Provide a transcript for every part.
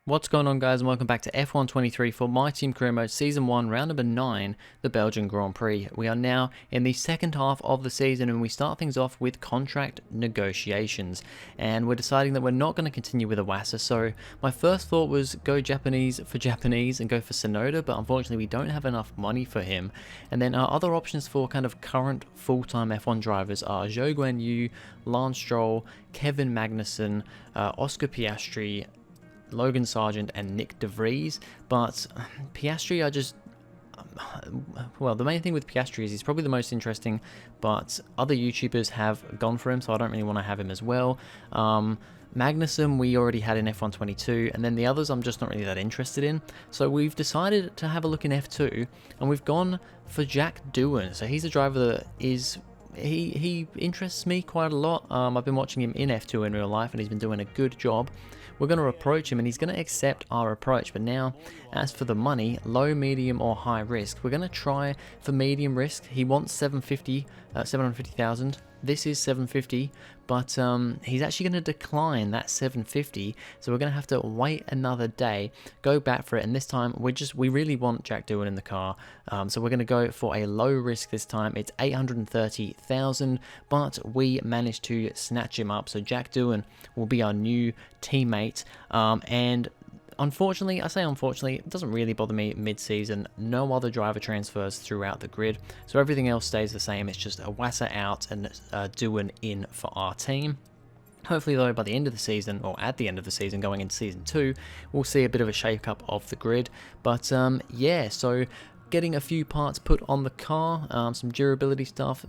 What's going on, guys, and welcome back to F1 23 for My Team Career Mode Season 1, Round Number 9, the Belgian Grand Prix. We are now in the second half of the season, and we start things off with contract negotiations. And we're deciding that we're not going to continue with Iwasa, so my first thought was go Japanese for Japanese and go for Sonoda, but unfortunately we don't have enough money for him. And then our other options for kind of current full-time F1 drivers are Zhou Guanyu, Lance Stroll, Kevin Magnussen, Oscar Piastri, Logan Sargent and Nick De Vries, but Piastri, well, the main thing with Piastri is he's probably the most interesting, but other YouTubers have gone for him, so I don't really want to have him as well. Magnussen we already had in F1 22, and then the others I'm just not really that interested in. So we've decided to have a look in F2, and we've gone for Jack Doohan. So he's a driver that is... He interests me quite a lot. I've been watching him in F2 in real life, and he's been doing a good job. We're going to approach him, and he's going to accept our approach. But now, as for the money, low, medium, or high risk, we're going to try for medium risk. He wants 750,000. This is 750, but he's actually going to decline that 750, so we're going to have to wait another day, go back for it, and this time we really want Jack Doohan in the car, so we're going to go for a low risk this time. It's 830,000, but we managed to snatch him up, so Jack Doohan will be our new teammate, and unfortunately, I say unfortunately, it doesn't really bother me mid-season. No other driver transfers throughout the grid, so everything else stays the same. It's just Iwasa out and Doohan in for our team. Hopefully, though, by the end of the season, or at the end of the season, going into Season 2, we'll see a bit of a shake-up of the grid. But, yeah, so getting a few parts put on the car, some durability stuff,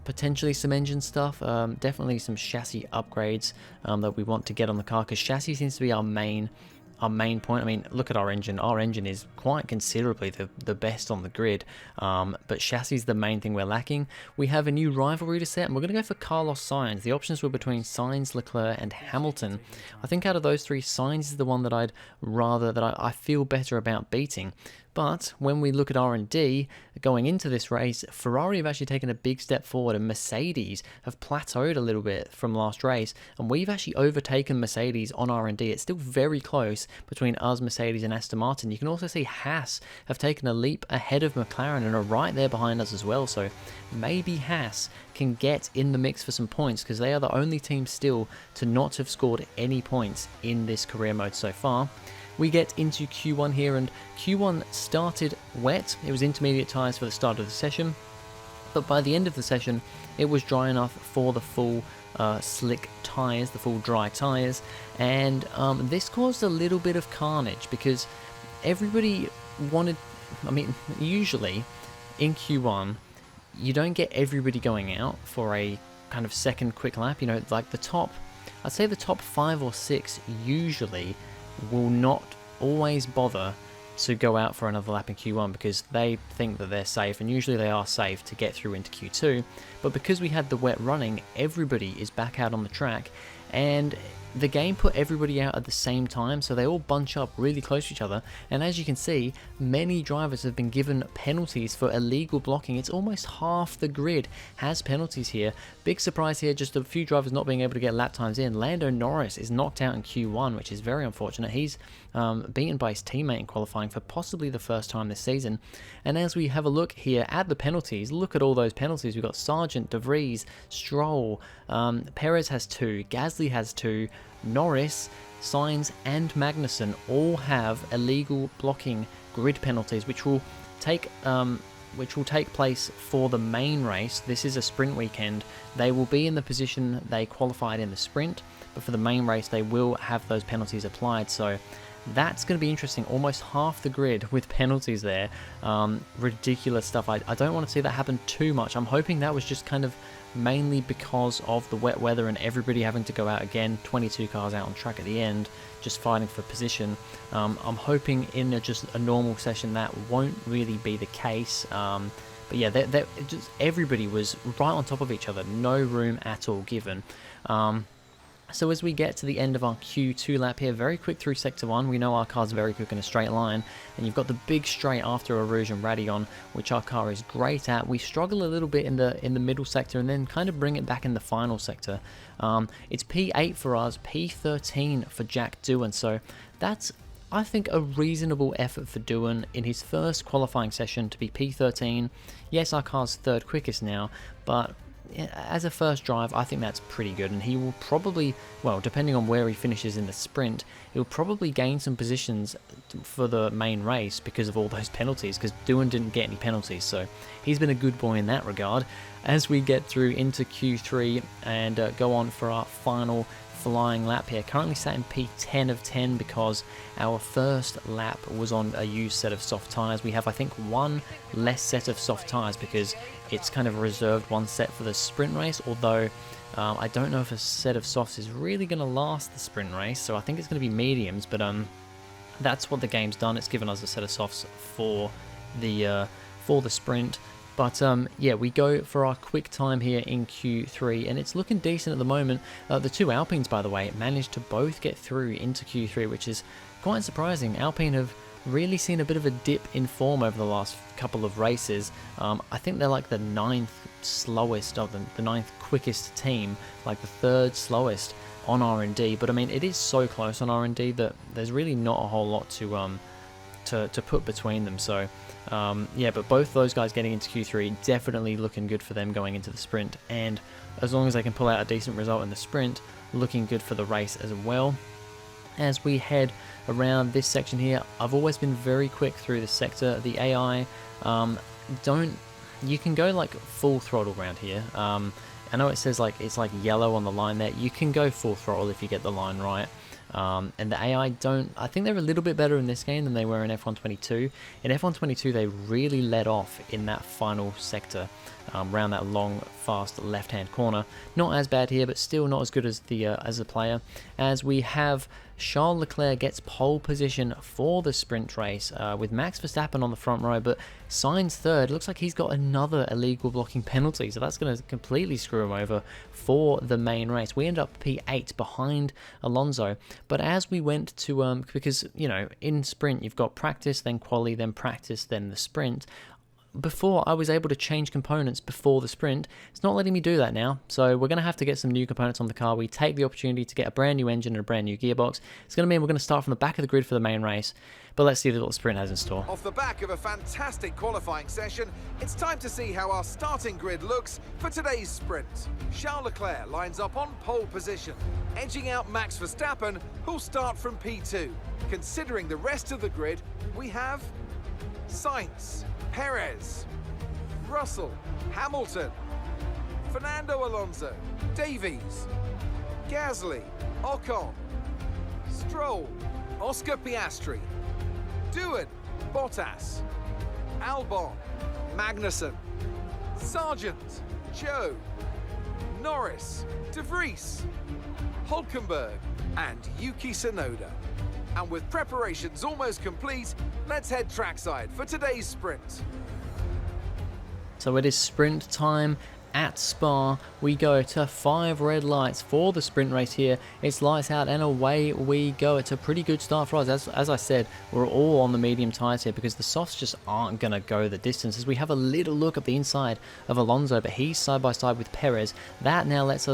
potentially some engine stuff, definitely some chassis upgrades that we want to get on the car, because chassis seems to be our main point. I mean, look at our engine. Our engine is quite considerably the best on the grid, but chassis is the main thing we're lacking. We have a new rivalry to set, and we're going to go for Carlos Sainz. The options were between Sainz, Leclerc, and Hamilton. I think out of those three, Sainz is the one that I feel better about beating. But when we look at R&D going into this race, Ferrari have actually taken a big step forward, and Mercedes have plateaued a little bit from last race, and we've actually overtaken Mercedes on R&D. It's still very close between us, Mercedes, and Aston Martin. You can also see Haas have taken a leap ahead of McLaren and are right there behind us as well, so maybe Haas can get in the mix for some points, because they are the only team still to not have scored any points in this career mode so far. We get into Q1 here, and Q1 started wet. It was intermediate tyres for the start of the session, but by the end of the session it was dry enough for the full slick tyres, the full dry tyres, and this caused a little bit of carnage, because everybody wanted... I mean, usually in Q1 you don't get everybody going out for a kind of second quick lap. You know, like I'd say the top 5 or 6 usually will not always bother to go out for another lap in Q1, because they think that they're safe, and usually they are safe to get through into Q2. But because we had the wet running, everybody is back out on the track, and the game put everybody out at the same time, so they all bunch up really close to each other, and as you can see, many drivers have been given penalties for illegal blocking. It's almost half the grid has penalties here. Big surprise here, just a few drivers not being able to get lap times in. Lando Norris is knocked out in Q1, which is very unfortunate. He's beaten by his teammate in qualifying for possibly the first time this season. And as we have a look here at the penalties, look at all those penalties. We've got Sargent, De Vries, Stroll, Perez has 2, Gasly has 2, Norris, Sainz, and Magnussen all have illegal blocking grid penalties, which will take place for the main race. This is a sprint weekend. They will be in the position they qualified in the sprint, but for the main race they will have those penalties applied. So that's going to be interesting. Almost half the grid with penalties there. Ridiculous stuff. I don't want to see that happen too much. I'm hoping that was just kind of mainly because of the wet weather and everybody having to go out again. 22 cars out on track at the end, just fighting for position. I'm hoping in just a normal session that won't really be the case. But yeah, just everybody was right on top of each other. No room at all given. So as we get to the end of our Q2 lap here, very quick through Sector 1, we know our car's very quick in a straight line, and you've got the big straight after Erosion Radion, which our car is great at. We struggle a little bit in the middle sector and then kind of bring it back in the final sector. It's P8 for us, P13 for Jack Doohan, so that's, I think, a reasonable effort for Doohan in his first qualifying session to be P13. Yes, our car's third quickest now, but as a first drive, I think that's pretty good, and he will probably, well, depending on where he finishes in the sprint, he'll probably gain some positions for the main race because of all those penalties, because Doohan didn't get any penalties, so he's been a good boy in that regard. As we get through into Q3 and go on for our final flying lap here, currently sat in P10 of 10 because our first lap was on a used set of soft tyres. We have, I think, one less set of soft tyres because it's kind of reserved one set for the sprint race, although I don't know if a set of softs is really going to last the sprint race, so I think it's going to be mediums, but that's what the game's done. It's given us a set of softs for the sprint. But yeah, we go for our quick time here in Q3, and it's looking decent at the moment. The two Alpines, by the way, managed to both get through into Q3, which is quite surprising. Alpine have really seen a bit of a dip in form over the last couple of races. I think they're like the 9th slowest, or the 9th quickest team, like the 3rd slowest on R&D. But I mean, it is so close on R&D that there's really not a whole lot to put between them. So yeah, but both those guys getting into Q3, definitely looking good for them going into the sprint, and as long as they can pull out a decent result in the sprint, looking good for the race as well. As we head around this section here, I've always been very quick through this sector. The AI you can go like full throttle around here. I know it says like it's like yellow on the line there. You can go full throttle if you get the line right. And the AI I think they're a little bit better in this game than they were in F122. In F122, they really let off in that final sector, around that long, fast left-hand corner. Not as bad here, but still not as good as the player. As we have Charles Leclerc gets pole position for the sprint race with Max Verstappen on the front row, but Sainz third. Looks like he's got another illegal blocking penalty, so that's going to completely screw him over for the main race. We end up P8 behind Alonso, but as we went to, because, you know, in sprint you've got practice, then quali, then practice, then the sprint. Before, I was able to change components before the sprint. It's not letting me do that now, so we're going to have to get some new components on the car. We take the opportunity to get a brand new engine and a brand new gearbox. It's going to mean we're going to start from the back of the grid for the main race, but let's see what the sprint has in store. Off the back of a fantastic qualifying session, it's time to see how our starting grid looks for today's sprint. Charles Leclerc lines up on pole position, edging out Max Verstappen, who'll start from P2. Considering the rest of the grid, we have Sainz, Perez, Russell, Hamilton, Fernando Alonso, Davies, Gasly, Ocon, Stroll, Oscar Piastri, Doohan, Bottas, Albon, Magnussen, Sargent, Joe, Norris, De Vries, Hulkenberg, and Yuki Tsunoda. And with preparations almost complete, let's head trackside for today's sprint. So it is sprint time at Spa. We go to 5 red lights for the sprint race here. It's lights out and away we go. It's a pretty good start for us. As I said, we're all on the medium tyres here because the softs just aren't going to go the distance. As we have a little look at the inside of Alonso, but he's side by side with Perez. That now makes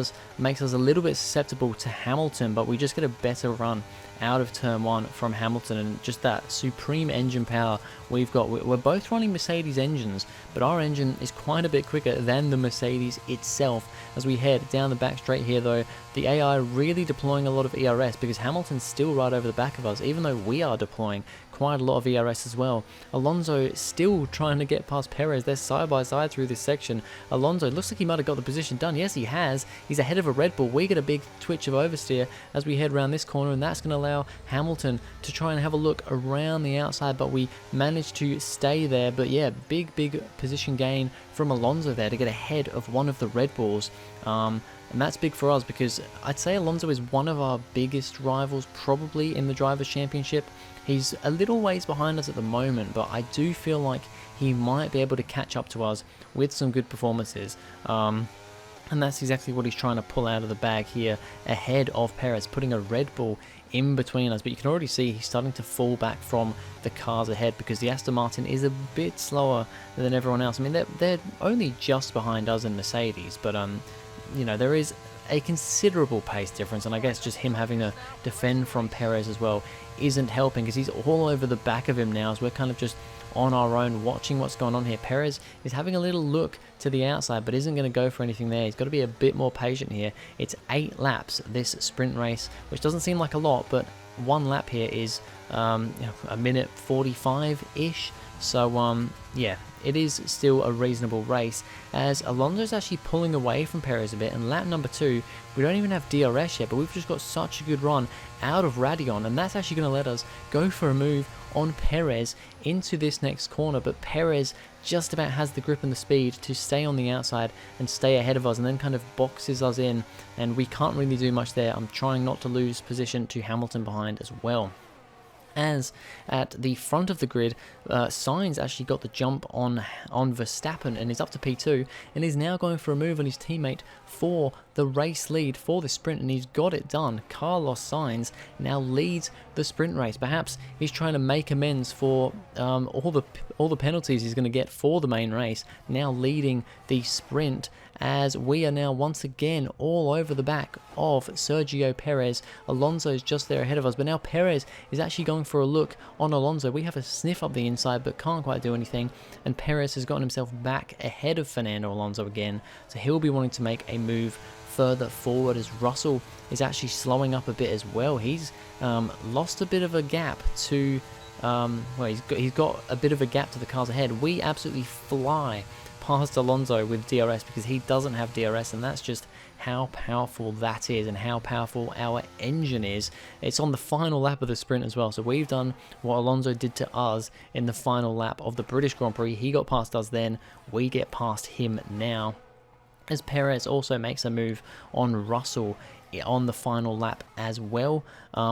us a little bit susceptible to Hamilton, but we just get a better run out of turn 1 from Hamilton, and just that supreme engine power we've got. We're both running Mercedes engines, but our engine is quite a bit quicker than the Mercedes itself. As we head down the back straight here though, the AI really deploying a lot of ERS because Hamilton's still right over the back of us, even though we are deploying quite a lot of ERS as well. Alonso still trying to get past Perez. They're side by side through this section. Alonso looks like he might have got the position done. Yes, he has. He's ahead of a Red Bull. We get a big twitch of oversteer as we head around this corner, and that's going to allow Hamilton to try and have a look around the outside, but we managed to stay there. But yeah, big position gain from Alonso there to get ahead of one of the Red Bulls. And that's big for us because I'd say Alonso is one of our biggest rivals probably in the Drivers' Championship. He's a little ways behind us at the moment, but I do feel like he might be able to catch up to us with some good performances. And that's exactly what he's trying to pull out of the bag here ahead of Perez, putting a Red Bull in between us. But you can already see he's starting to fall back from the cars ahead because the Aston Martin is a bit slower than everyone else. I mean, they're only just behind us in Mercedes, but you know, there is a considerable pace difference, and I guess just him having to defend from Perez as well isn't helping because he's all over the back of him now as we're kind of just on our own watching what's going on here. Perez is having a little look to the outside but isn't going to go for anything there. He's got to be a bit more patient here. It's 8 laps this sprint race, which doesn't seem like a lot, but one lap here is you know, a minute 45-ish. So yeah, it is still a reasonable race as Alonso's actually pulling away from Perez a bit. And lap number 2, we don't even have DRS yet, but we've just got such a good run out of Radion, and that's actually going to let us go for a move on Perez into this next corner. But Perez just about has the grip and the speed to stay on the outside and stay ahead of us, and then kind of boxes us in, and we can't really do much there. I'm trying not to lose position to Hamilton behind as well. As at the front of the grid, Sainz actually got the jump on Verstappen and is up to P2 and is now going for a move on his teammate for the race lead for the sprint, and he's got it done. Carlos Sainz now leads the sprint race. Perhaps he's trying to make amends for all the penalties he's going to get for the main race, now leading the sprint, as we are now once again all over the back of Sergio Perez. Alonso's just there ahead of us, but now Perez is actually going for a look on Alonso. We have a sniff up the inside but can't quite do anything, and Perez has gotten himself back ahead of Fernando Alonso again, so he'll be wanting to make a move further forward as Russell is actually slowing up a bit as well. He's lost a bit of a gap to well, he's got a bit of a gap to the cars ahead. We absolutely fly past Alonso with DRS because he doesn't have DRS, and that's just how powerful that is and how powerful our engine is. It's on the final lap of the sprint as well, so we've done what Alonso did to us in the final lap of the British Grand Prix. He got past us then, we get past him now, as Perez also makes a move on Russell on the final lap as well,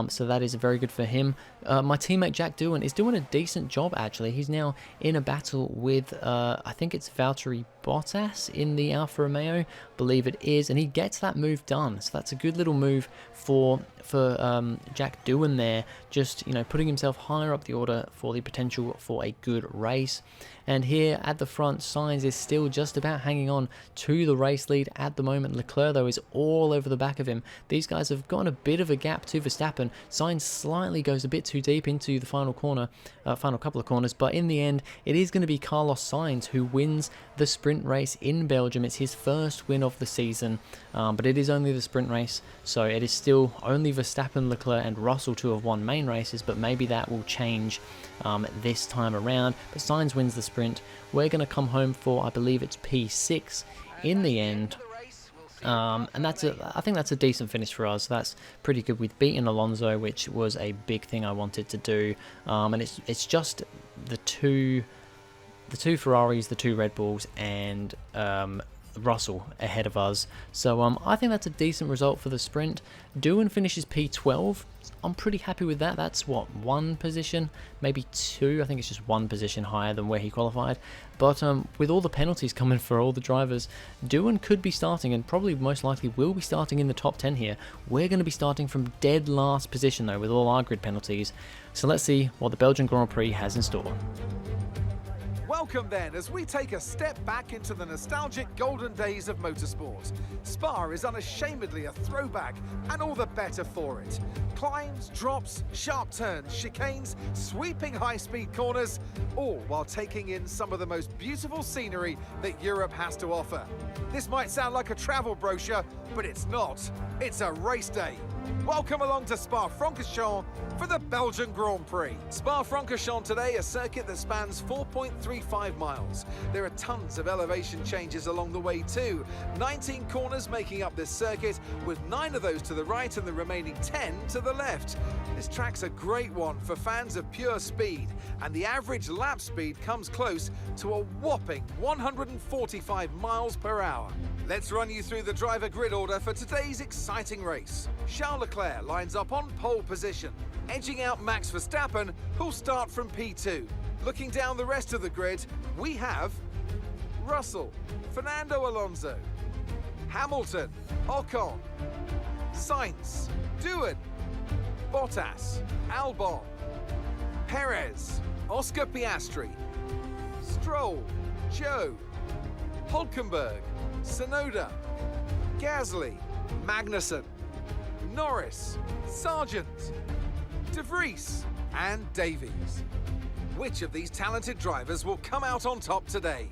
so that is very good for him. My teammate Jack Doohan is doing a decent job actually. He's now in a battle with I think it's Valtteri Bottas in the Alfa Romeo, believe it is, and he gets that move done, so that's a good little move for Jack Doohan there, just, you know, putting himself higher up the order for the potential for a good race. And here at the front, Sainz is still just about hanging on to the race lead at the moment. Leclerc, though, is all over the back of him. These guys have gotten a bit of a gap to Verstappen. Sainz slightly goes a bit too deep into the final corner, final couple of corners, but in the end, it is going to be Carlos Sainz who wins the sprint race in Belgium. It's his first win of the season, but it is only the sprint race, so it is still only Verstappen, Leclerc, and Russell to have won main races, but maybe that will change this time around. But Sainz wins the sprint. We're going to come home for, I believe it's P6 in the end. And I think that's a decent finish for us. That's pretty good. We've beaten Alonso, which was a big thing I wanted to do. And it's just the two Ferraris, the 2 Red Bulls, and Russell ahead of us. So I think that's a decent result for the sprint. Doohan finishes P12. I'm pretty happy with that. That's what, 1 position, maybe 2. I think it's just 1 position higher than where he qualified. But with all the penalties coming for all the drivers, Doohan could be starting, and probably most likely will be starting in the top 10 here. We're going to be starting from dead last position though with all our grid penalties. So let's see what the Belgian Grand Prix has in store. Welcome then, as we take a step back into the nostalgic golden days of motorsport. Spa is unashamedly a throwback, and all the better for it. Climbs, drops, sharp turns, chicanes, sweeping high-speed corners, all while taking in some of the most beautiful scenery that Europe has to offer. This might sound like a travel brochure, but it's not. It's a race day. Welcome along to Spa-Francorchamps for the Belgian Grand Prix. Spa-Francorchamps today, a circuit that spans 4.35 miles. There are tons of elevation changes along the way too. 19 corners making up this circuit, with 9 of those to the right and the remaining 10 to the left. This track's a great one for fans of pure speed, and the average lap speed comes close to a whopping 145 miles per hour. Let's run you through the driver grid order for today's exciting race. Charles Leclerc lines up on pole position, edging out Max Verstappen, who'll start from P2. Looking down the rest of the grid, we have Russell, Fernando Alonso, Hamilton, Ocon, Sainz, Doohan, Bottas, Albon, Perez, Oscar Piastri, Stroll, Joe, Hulkenberg, Tsunoda, Gasly, Magnussen, Norris, Sargent, De Vries and Davies. Which of these talented drivers will come out on top today?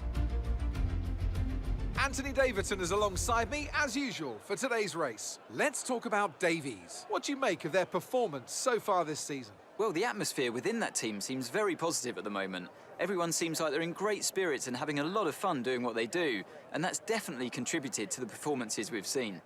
Anthony Davidson is alongside me as usual for today's race. Let's talk about Davies. What do you make of their performance so far this season? Well, the atmosphere within that team seems very positive at the moment. Everyone seems like they're in great spirits and having a lot of fun doing what they do, and that's definitely contributed to the performances we've seen.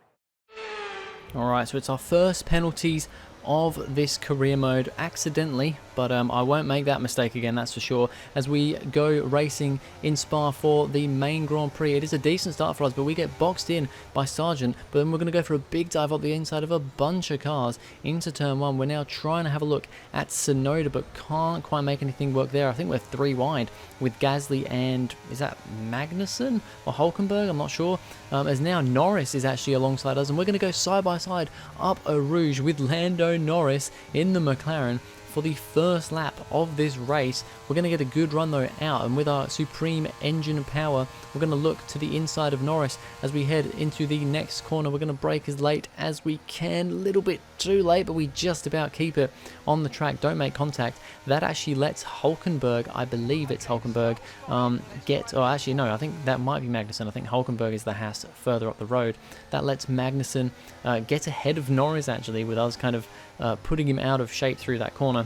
Alright, so it's our first penalties of this career mode accidentally, but I won't make that mistake again, that's for sure, as we go racing in Spa for the main Grand Prix. It is a decent start for us, but we get boxed in by Sargent, but then we're going to go for a big dive up the inside of a bunch of cars into turn 1. We're now trying to have a look at Tsunoda, but can't quite make anything work there. I think we're 3 wide with Gasly and, is that Magnussen or Hulkenberg? I'm not sure. As now Norris is actually alongside us, and we're going to go side by side up a Rouge with Lando Norris in the McLaren for the first lap of this race. We're going to get a good run though out, and with our supreme engine power we're going to look to the inside of Norris as we head into the next corner. We're going to brake as late as we can, a little bit too late, but we just about keep it on the track, don't make contact. That actually lets Hulkenberg, I believe it's Hulkenberg, actually no, I think that might be Magnussen. I think Hulkenberg is the Haas further up the road. That lets Magnussen get ahead of Norris actually, with us kind of putting him out of shape through that corner.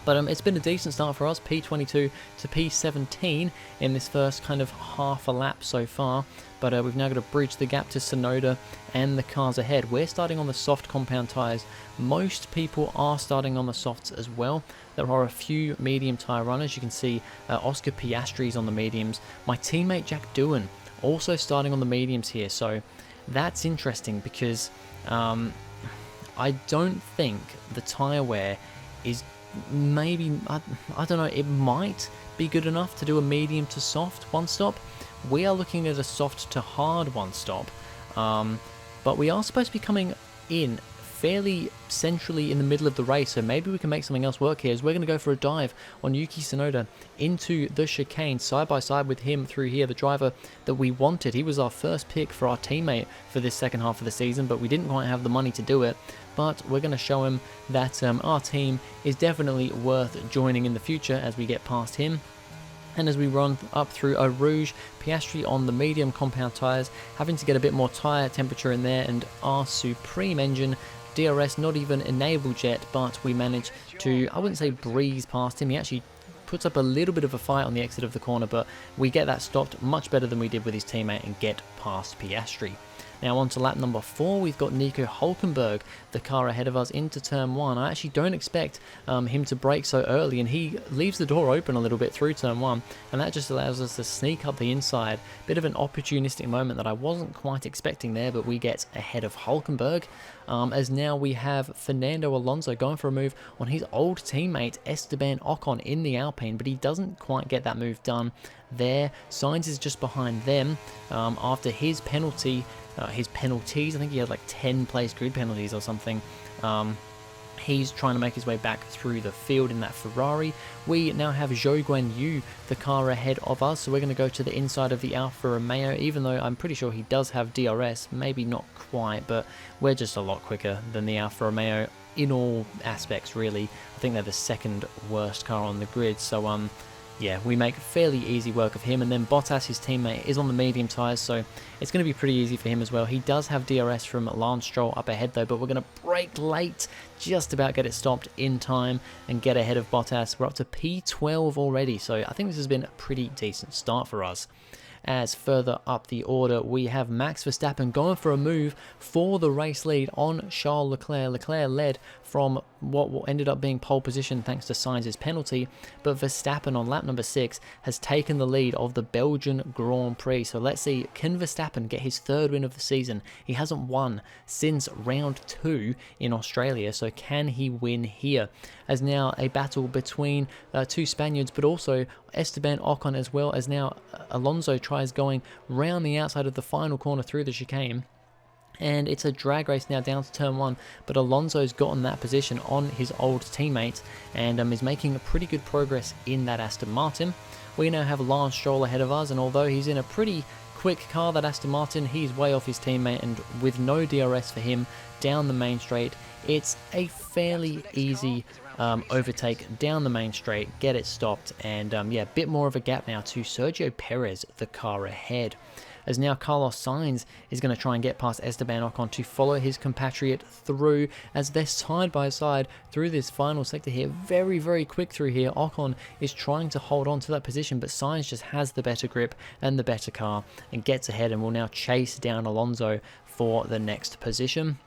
But it's been a decent start for us, P22 to P17 in this first kind of half a lap so far. But we've now got to bridge the gap to Tsunoda and the cars ahead. We're starting on the soft compound tyres. Most people are starting on the softs as well. There are a few medium tyre runners. You can see Oscar Piastri is on the mediums. My teammate Jack Doohan also starting on the mediums here. So that's interesting because I don't think the tyre wear is maybe, I don't know, it might be good enough to do a medium to soft one stop. We are looking at a soft to hard one stop, but we are supposed to be coming in fairly centrally in the middle of the race, so maybe we can make something else work here. As we're going to go for a dive on Yuki Tsunoda into the chicane side by side with him through here, the driver that we wanted. He was our first pick for our teammate for this second half of the season, but we didn't quite have the money to do it. But we're going to show him that our team is definitely worth joining in the future as we get past him. And as we run up through a Rouge, Piastri on the medium compound tyres, having to get a bit more tyre temperature in there, and our supreme engine, DRS not even enabled yet, but we managed to, I wouldn't say breeze past him. He actually puts up a little bit of a fight on the exit of the corner, but we get that stopped much better than we did with his teammate and get past Piastri. Now on to lap number 4, we've got Nico Hulkenberg, the car ahead of us, into turn 1. I actually don't expect him to brake so early, and he leaves the door open a little bit through turn 1, and that just allows us to sneak up the inside. Bit of an opportunistic moment that I wasn't quite expecting there, but we get ahead of Hulkenberg, as now we have Fernando Alonso going for a move on his old teammate Esteban Ocon in the Alpine, but he doesn't quite get that move done there. Sainz is just behind them after his penalties. I think he had like 10 place grid penalties or something. He's trying to make his way back through the field in that Ferrari. We now have Zhou Guanyu, the car ahead of us, so we're going to go to the inside of the Alfa Romeo, even though I'm pretty sure he does have DRS, maybe not quite, but we're just a lot quicker than the Alfa Romeo in all aspects, really. I think they're the second worst car on the grid, so yeah, we make fairly easy work of him. And then Bottas, his teammate, is on the medium tyres, so it's going to be pretty easy for him as well. He does have DRS from Lance Stroll up ahead though, but we're going to brake late, just about get it stopped in time and get ahead of Bottas. We're up to P12 already, so I think this has been a pretty decent start for us. As further up the order, we have Max Verstappen going for a move for the race lead on Charles Leclerc. Leclerc led from what ended up being pole position thanks to Sainz's penalty, but Verstappen on lap number 6 has taken the lead of the Belgian Grand Prix. So let's see, can Verstappen get his 3rd win of the season? He hasn't won since round 2 in Australia, so can he win here? As now a battle between 2 Spaniards, but also Esteban Ocon, as well as now Alonso tries going round the outside of the final corner through the chicane. And it's a drag race now down to turn 1, but Alonso's gotten that position on his old teammate and is making pretty good progress in that Aston Martin. We now have Lance Stroll ahead of us, and although he's in a pretty quick car, that Aston Martin, he's way off his teammate, and with no DRS for him down the main straight, it's a fairly easy overtake down the main straight, get it stopped, and yeah, a bit more of a gap now to Sergio Perez, the car ahead. As now Carlos Sainz is going to try and get past Esteban Ocon to follow his compatriot through, as they're side by side through this final sector here. Very, very quick through here. Ocon is trying to hold on to that position, but Sainz just has the better grip and the better car and gets ahead and will now chase down Alonso for the next position.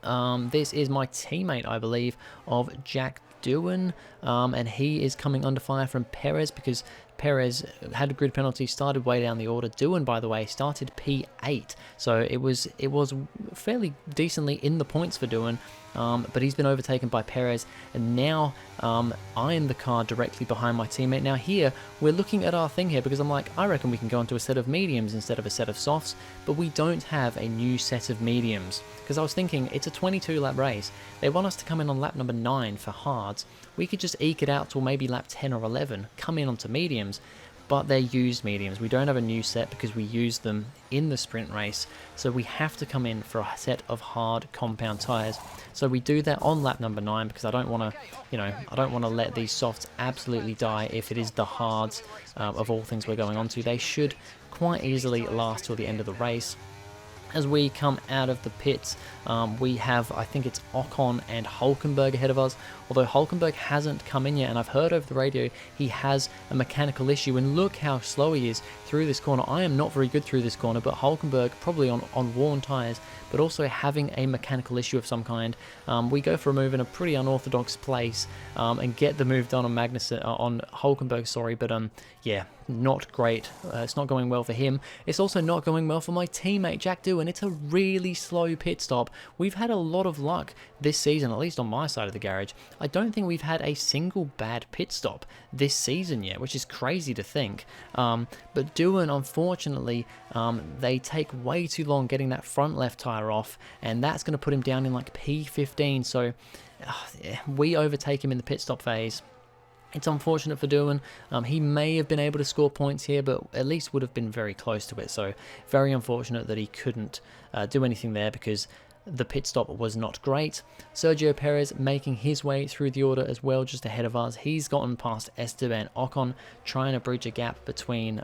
This is my teammate, I believe, of Jack Doohan, and he is coming under fire from Perez because Perez had a grid penalty, started way down the order. Doohan, by the way, started P8, so it was fairly decently in the points for Doohan, but he's been overtaken by Perez, and now I am the car directly behind my teammate. Now here, we're looking at our thing here because I'm like, I reckon we can go into a set of mediums instead of a set of softs, but we don't have a new set of mediums because I was thinking it's a 22 lap race. They want us to come in on lap number 9 for hards. We could just eke it out till maybe lap 10 or 11, come in onto mediums, but they're used mediums. We don't have a new set because we used them in the sprint race, so we have to come in for a set of hard compound tyres. So we do that on lap number 9 because I don't want to, I don't want to let these softs absolutely die if it is the hards of all things we're going on to. They should quite easily last till the end of the race. As we come out of the pits, we have, I think it's Ocon and Hulkenberg ahead of us, although Hulkenberg hasn't come in yet, and I've heard over the radio he has a mechanical issue, and look how slow he is through this corner. I am not very good through this corner, but Hulkenberg probably on worn tyres, but also having a mechanical issue of some kind. We go for a move in a pretty unorthodox place and get the move done on on Hulkenberg, sorry, but yeah, not great. It's not going well for him. It's also not going well for my teammate Jack Doohan. It's a really slow pit stop. We've had a lot of luck this season, at least on my side of the garage. I don't think we've had a single bad pit stop this season yet, which is crazy to think. But Doohan, unfortunately, they take way too long getting that front left tyre off, and that's going to put him down in like P15. So we overtake him in the pit stop phase. It's unfortunate for Doohan. He may have been able to score points here, but at least would have been very close to it. So very unfortunate that he couldn't do anything there because the pit stop was not great. Sergio Perez making his way through the order as well, just ahead of us. He's gotten past Esteban Ocon, trying to bridge a gap between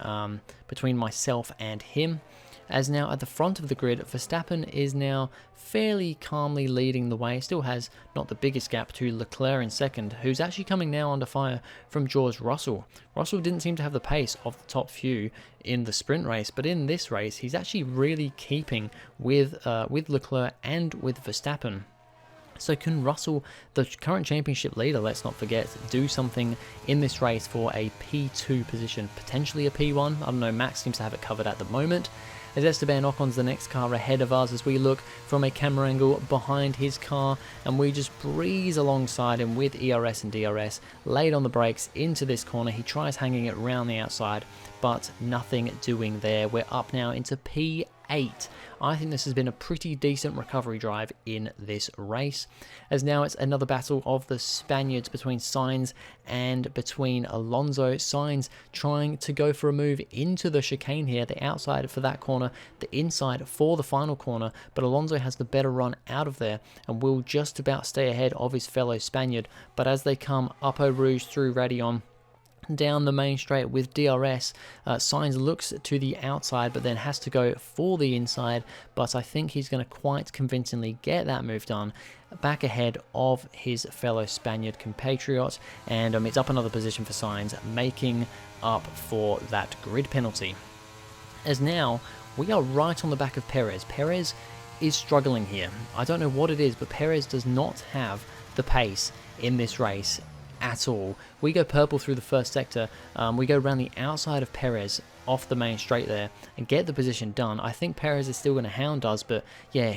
myself and him. As now at the front of the grid, Verstappen is now fairly calmly leading the way. Still has not the biggest gap to Leclerc in second, who's actually coming now under fire from George Russell. Russell didn't seem to have the pace of the top few in the sprint race, but in this race, he's actually really keeping with Leclerc and with Verstappen. So can Russell, the current championship leader, let's not forget, do something in this race for a P2 position, potentially a P1? I don't know, Max seems to have it covered at the moment. As Esteban Ocon's the next car ahead of us as we look from a camera angle behind his car, and we just breeze alongside him with ERS and DRS, laid on the brakes into this corner. He tries hanging it round the outside, but nothing doing there. We're up now into P8. I think this has been a pretty decent recovery drive in this race, as now it's another battle of the Spaniards between Sainz and between Alonso. Sainz trying to go for a move into the chicane here, the outside for that corner, the inside for the final corner, but Alonso has the better run out of there and will just about stay ahead of his fellow Spaniard. But as they come up Eau Rouge through Radion, down the main straight with DRS, Sainz looks to the outside but then has to go for the inside, but I think he's going to quite convincingly get that move done back ahead of his fellow Spaniard compatriot, and it's up another position for Sainz, making up for that grid penalty. As now we are right on the back of Perez. Perez is struggling here. I don't know what it is, but Perez does not have the pace in this race at all. We go purple through the first sector. We go around the outside of Perez off the main straight there and get the position done. I think Perez is still going to hound us, but yeah,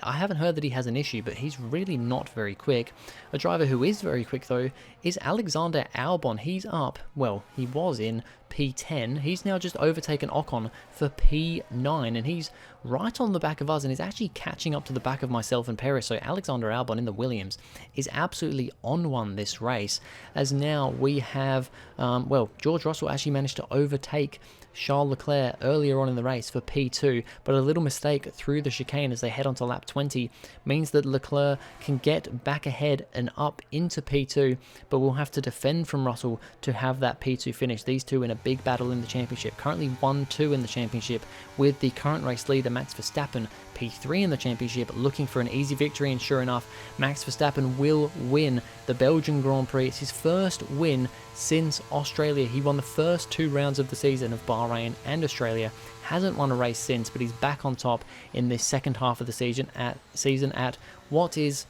I haven't heard that he has an issue, but he's really not very quick. A driver who is very quick though is Alexander Albon. He's up, well, he was in P10. He's now just overtaken Ocon for P9, and he's right on the back of us and is actually catching up to the back of myself and Perez. So Alexander Albon in the Williams is absolutely on one this race, as now we have, well, George Russell actually managed to overtake Charles Leclerc earlier on in the race for P2, but a little mistake through the chicane as they head onto lap 20 means that Leclerc can get back ahead and up into P2, but we'll have to defend from Russell to have that P2 finish. These two in a big battle in the championship, currently 1-2 in the championship, with the current race leader Max Verstappen P3 in the championship looking for an easy victory, and sure enough, Max Verstappen will win the Belgian Grand Prix. It's his first win since Australia. He won the first 2 rounds of the season of Bahrain and Australia, hasn't won a race since, but he's back on top in this second half of the season at what is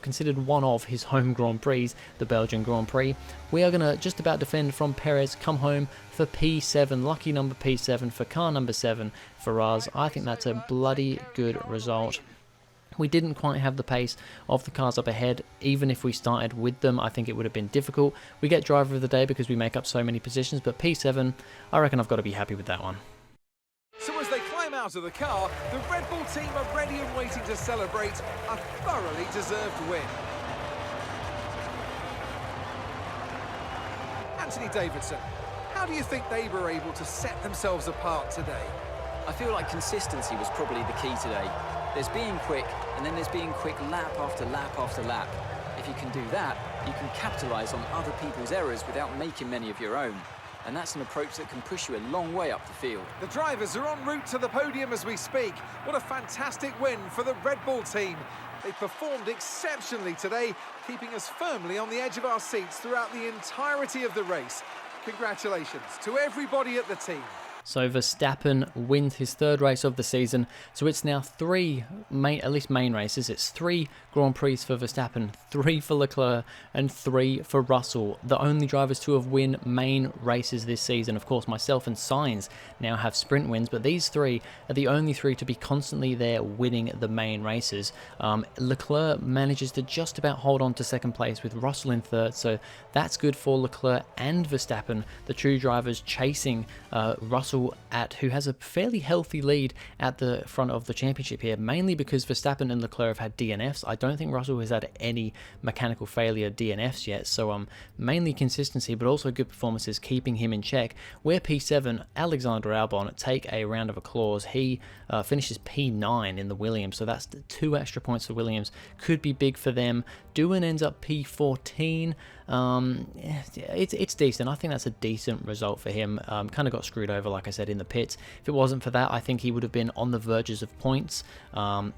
considered one of his home Grand Prix, the Belgian Grand Prix. We are going to just about defend from Perez, come home for P7, lucky number P7 for car number 7 for us. I think that's a bloody good result. We didn't quite have the pace of the cars up ahead. Even if we started with them, I think it would have been difficult. We get driver of the day because we make up so many positions, but P7, I reckon I've got to be happy with that one. So as they climb out of the car, the Red Bull team are ready and waiting to celebrate a thoroughly deserved win. Anthony Davidson, how do you think they were able to set themselves apart today? I feel like consistency was probably the key today. There's being quick, and then there's being quick lap after lap after lap. If you can do that, you can capitalise on other people's errors without making many of your own. And that's an approach that can push you a long way up the field. The drivers are en route to the podium as we speak. What a fantastic win for the Red Bull team. They performed exceptionally today, keeping us firmly on the edge of our seats throughout the entirety of the race. Congratulations to everybody at the team. So Verstappen wins his 3rd race of the season. So it's now 3 at least main races. It's 3 Grand Prix for Verstappen, 3 for Leclerc, and 3 for Russell. The only drivers to have won main races this season. Of course, myself and Sainz now have sprint wins, but these 3 are the only 3 to be constantly there winning the main races. Leclerc manages to just about hold on to 2nd place with Russell in 3rd, so that's good for Leclerc and Verstappen, the 2 drivers chasing Russell, who has a fairly healthy lead at the front of the championship here, mainly because Verstappen and Leclerc have had DNFs. I don't think Russell has had any mechanical failure DNFs yet, so mainly consistency, but also good performances keeping him in check. We're P7, Alexander Albon, take a round of applause. He finishes P9 in the Williams, so that's 2 extra points for Williams. Could be big for them. Doohan ends up P14. It's decent. I think that's a decent result for him. Kind of got screwed over, like I said, in the pits. If it wasn't for that, I think he would have been on the verges of points.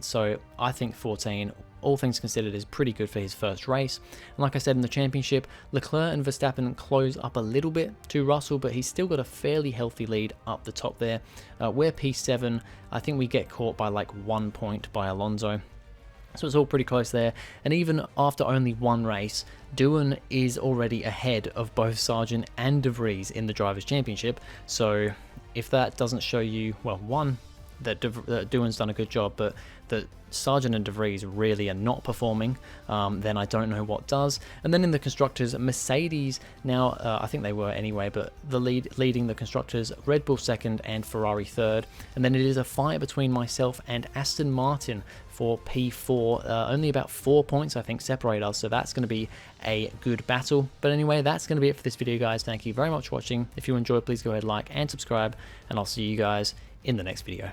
So I think 14, all things considered, is pretty good for his first race. And like I said, in the championship, Leclerc and Verstappen close up a little bit to Russell, but he's still got a fairly healthy lead up the top there. We're P7. I think we get caught by like 1 point by Alonso. So it's all pretty close there, and even after only 1 race, Doohan is already ahead of both Sargent and De Vries in the Drivers' Championship. So if that doesn't show you, well, one, that Doohan's done a good job, but that Sargent and De Vries really are not performing, then I don't know what does. And then in the Constructors, Mercedes now, I think they were anyway, but leading the Constructors, Red Bull 2nd and Ferrari 3rd. And then it is a fight between myself and Aston Martin for P4. Only about 4 points, I think, separate us, so that's going to be a good battle. But anyway, that's going to be it for this video, guys. Thank you very much for watching. If you enjoyed, please go ahead, like and subscribe, and I'll see you guys in the next video.